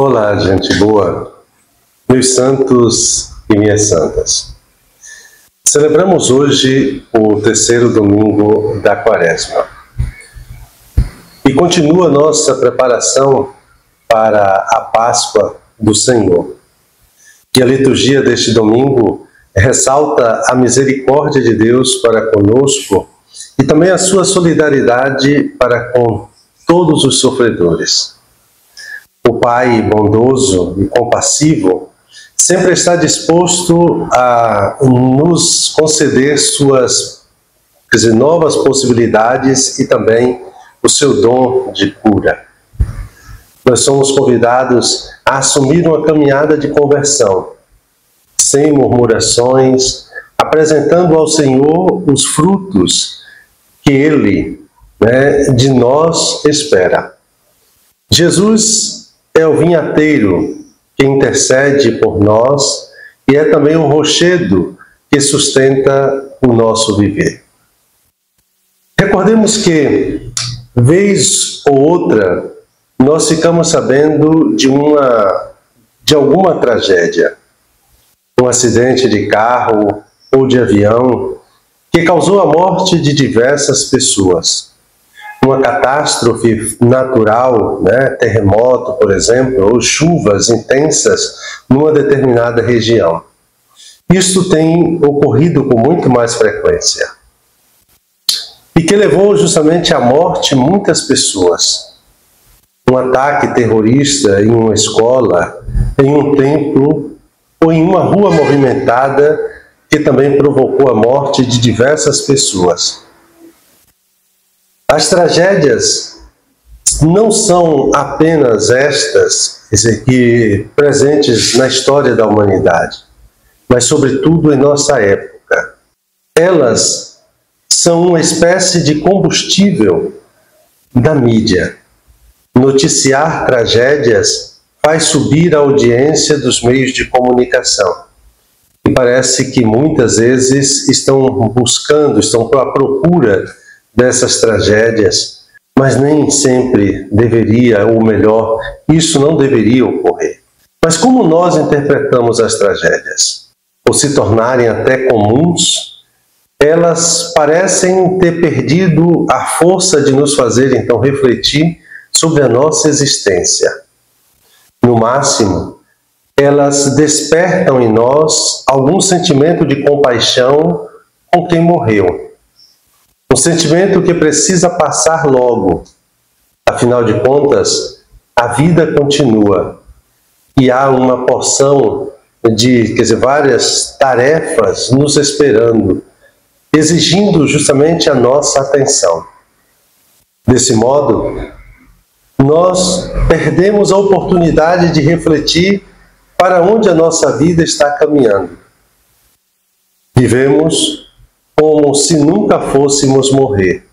Olá, gente boa, meus santos e minhas santas. Celebramos hoje o terceiro domingo da Quaresma e continua nossa preparação para a Páscoa do Senhor. E a liturgia deste domingo ressalta a misericórdia de Deus para conosco e também a sua solidariedade para com todos os sofredores. O Pai bondoso e compassivo sempre está disposto a nos conceder suas novas possibilidades e também o seu dom de cura. Nós somos convidados a assumir uma caminhada de conversão, sem murmurações, apresentando ao Senhor os frutos que Ele, de nós espera. Jesus é o vinhateiro que intercede por nós e é também o rochedo que sustenta o nosso viver. Recordemos que, vez ou outra, nós ficamos sabendo de alguma tragédia, um acidente de carro ou de avião que causou a morte de diversas pessoas. Uma catástrofe natural, terremoto, por exemplo, ou chuvas intensas numa determinada região. Isso tem ocorrido com muito mais frequência. E que levou justamente à morte muitas pessoas. Um ataque terrorista em uma escola, em um templo ou em uma rua movimentada que também provocou a morte de diversas pessoas. As tragédias não são apenas estas, presentes na história da humanidade, mas sobretudo em nossa época. Elas são uma espécie de combustível da mídia. Noticiar tragédias faz subir a audiência dos meios de comunicação. E parece que muitas vezes estão à procura dessas tragédias, mas nem sempre deveria, ou melhor, isso não deveria ocorrer. Mas como nós interpretamos as tragédias? Por se tornarem até comuns, elas parecem ter perdido a força de nos fazer então refletir sobre a nossa existência. No máximo, elas despertam em nós algum sentimento de compaixão com quem morreu. Um sentimento que precisa passar logo. Afinal de contas, a vida continua. E há uma porção de, várias tarefas nos esperando, exigindo justamente a nossa atenção. Desse modo, nós perdemos a oportunidade de refletir para onde a nossa vida está caminhando. Vivemos como se nunca fôssemos morrer.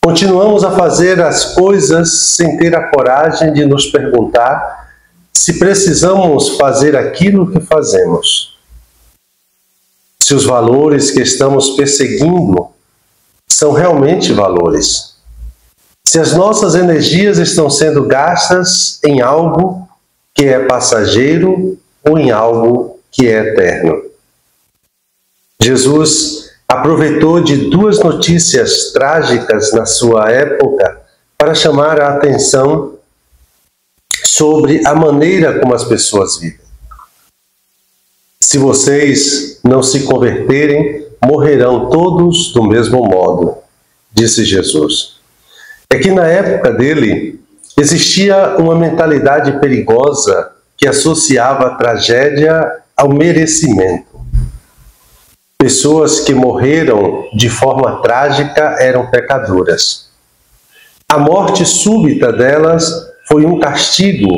Continuamos a fazer as coisas sem ter a coragem de nos perguntar se precisamos fazer aquilo que fazemos. Se os valores que estamos perseguindo são realmente valores. Se as nossas energias estão sendo gastas em algo que é passageiro ou em algo que é eterno. Jesus aproveitou de duas notícias trágicas na sua época para chamar a atenção sobre a maneira como as pessoas vivem. Se vocês não se converterem, morrerão todos do mesmo modo, disse Jesus. É que na época dele existia uma mentalidade perigosa que associava a tragédia ao merecimento. Pessoas que morreram de forma trágica eram pecadoras. A morte súbita delas foi um castigo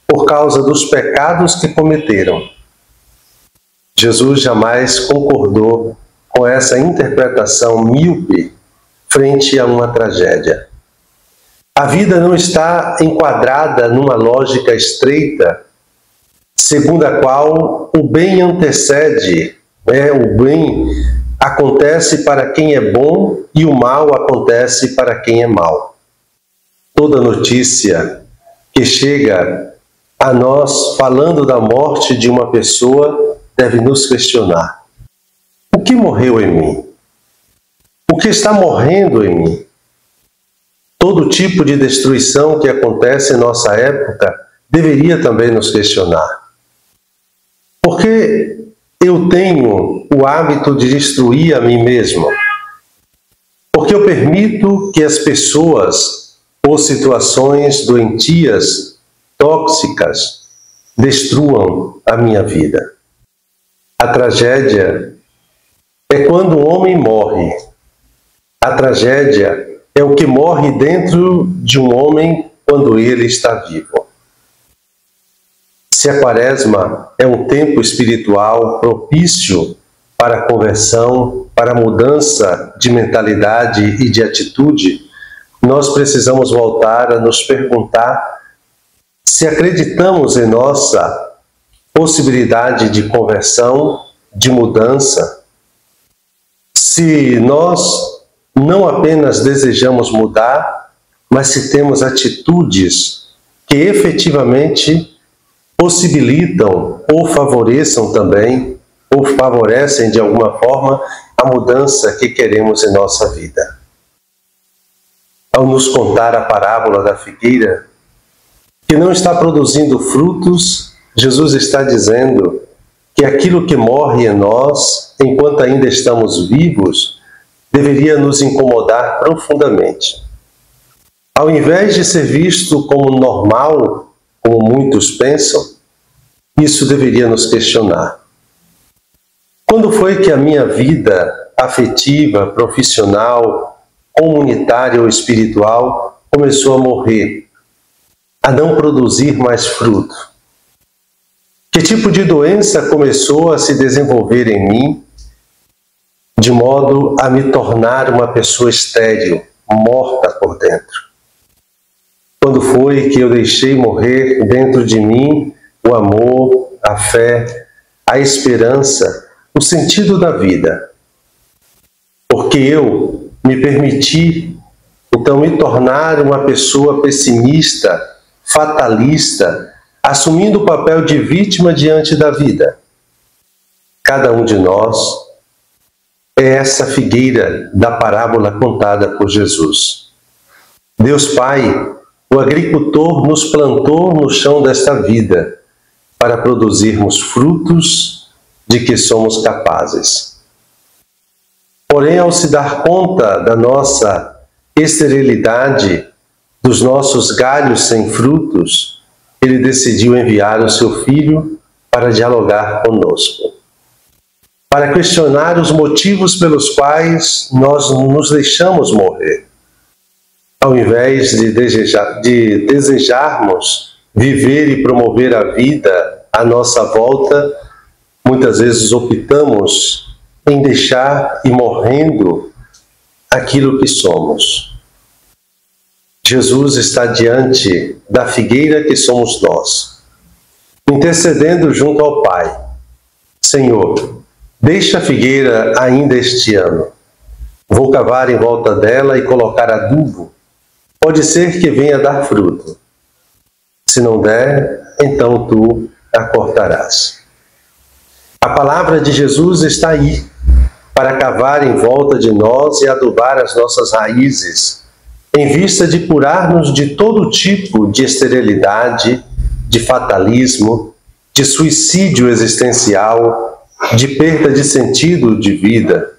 por causa dos pecados que cometeram. Jesus jamais concordou com essa interpretação míope frente a uma tragédia. A vida não está enquadrada numa lógica estreita, segundo a qual o bem antecede, o bem acontece para quem é bom e o mal acontece para quem é mau. Toda notícia que chega a nós falando da morte de uma pessoa deve nos questionar. O que morreu em mim? O que está morrendo em mim? Todo tipo de destruição que acontece em nossa época deveria também nos questionar. Por que eu tenho o hábito de destruir a mim mesmo? Porque eu permito que as pessoas ou situações doentias, tóxicas, destruam a minha vida. A tragédia é quando um homem morre. A tragédia é o que morre dentro de um homem quando ele está vivo. Se a Quaresma é um tempo espiritual propício para a conversão, para a mudança de mentalidade e de atitude, nós precisamos voltar a nos perguntar se acreditamos em nossa possibilidade de conversão, de mudança, se nós não apenas desejamos mudar, mas se temos atitudes que efetivamente possibilitam ou favoreçam também, ou favorecem de alguma forma a mudança que queremos em nossa vida. Ao nos contar a parábola da figueira, que não está produzindo frutos, Jesus está dizendo que aquilo que morre em nós, enquanto ainda estamos vivos, deveria nos incomodar profundamente. Ao invés de ser visto como normal, como muitos pensam, isso deveria nos questionar. Quando foi que a minha vida afetiva, profissional, comunitária ou espiritual começou a morrer, a não produzir mais fruto? Que tipo de doença começou a se desenvolver em mim, de modo a me tornar uma pessoa estéril, morta por dentro? Quando foi que eu deixei morrer dentro de mim o amor, a fé, a esperança, o sentido da vida? Porque eu me permiti, então, me tornar uma pessoa pessimista, fatalista, assumindo o papel de vítima diante da vida. Cada um de nós é essa figueira da parábola contada por Jesus. Deus Pai, o agricultor, nos plantou no chão desta vida para produzirmos frutos de que somos capazes. Porém, ao se dar conta da nossa esterilidade, dos nossos galhos sem frutos, Ele decidiu enviar o seu Filho para dialogar conosco, para questionar os motivos pelos quais nós nos deixamos morrer. Ao invés de desejarmos viver e promover a vida à nossa volta, muitas vezes optamos em deixar ir morrendo aquilo que somos. Jesus está diante da figueira que somos nós, intercedendo junto ao Pai. Senhor, deixa a figueira ainda este ano. Vou cavar em volta dela e colocar adubo. Pode ser que venha dar fruto. Se não der, então tu a cortarás. A palavra de Jesus está aí, para cavar em volta de nós e adubar as nossas raízes, em vista de curar-nos de todo tipo de esterilidade, de fatalismo, de suicídio existencial, de perda de sentido de vida.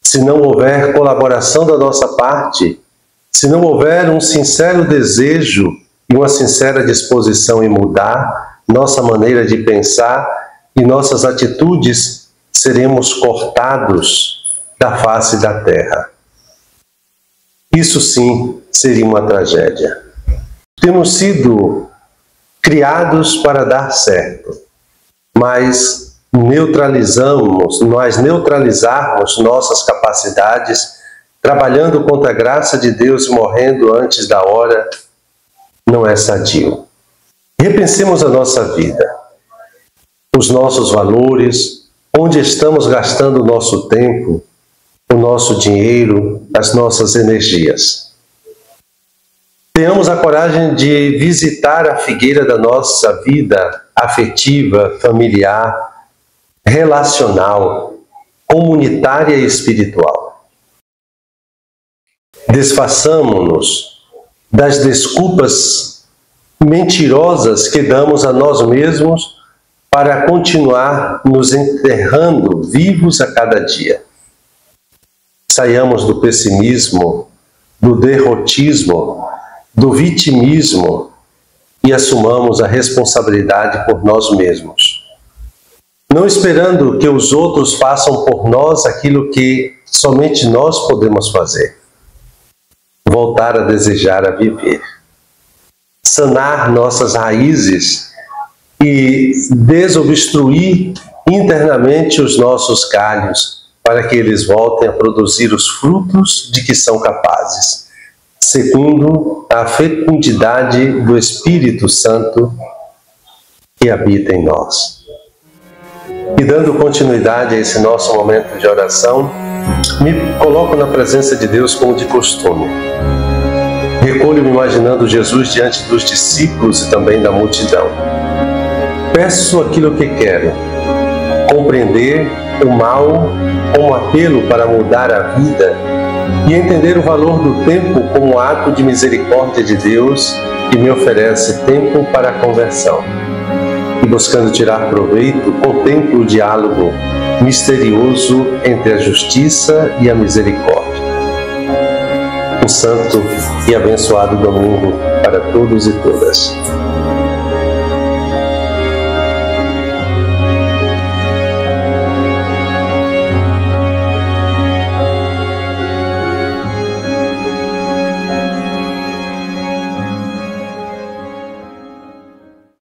Se não houver colaboração da nossa parte, se não houver um sincero desejo e uma sincera disposição em mudar nossa maneira de pensar e nossas atitudes, seremos cortados da face da terra. Isso sim seria uma tragédia. Temos sido criados para dar certo, mas nós neutralizarmos nossas capacidades, trabalhando contra a graça de Deus e morrendo antes da hora, não é sadio. Repensemos a nossa vida, os nossos valores, onde estamos gastando o nosso tempo, o nosso dinheiro, as nossas energias. Tenhamos a coragem de visitar a figueira da nossa vida afetiva, familiar, relacional, comunitária e espiritual. Desfaçamos-nos das desculpas mentirosas que damos a nós mesmos para continuar nos enterrando vivos a cada dia. Saiamos do pessimismo, do derrotismo, do vitimismo e assumamos a responsabilidade por nós mesmos. Não esperando que os outros façam por nós aquilo que somente nós podemos fazer. Voltar a desejar a viver. Sanar nossas raízes e desobstruir internamente os nossos galhos para que eles voltem a produzir os frutos de que são capazes, segundo a fecundidade do Espírito Santo que habita em nós. E dando continuidade a esse nosso momento de oração, me coloco na presença de Deus como de costume. Recolho-me imaginando Jesus diante dos discípulos e também da multidão. Peço aquilo que quero, compreender o mal como apelo para mudar a vida e entender o valor do tempo como ato de misericórdia de Deus que me oferece tempo para a conversão. E buscando tirar proveito, contemplo o diálogo misterioso entre a justiça e a misericórdia. Um santo e abençoado domingo para todos e todas.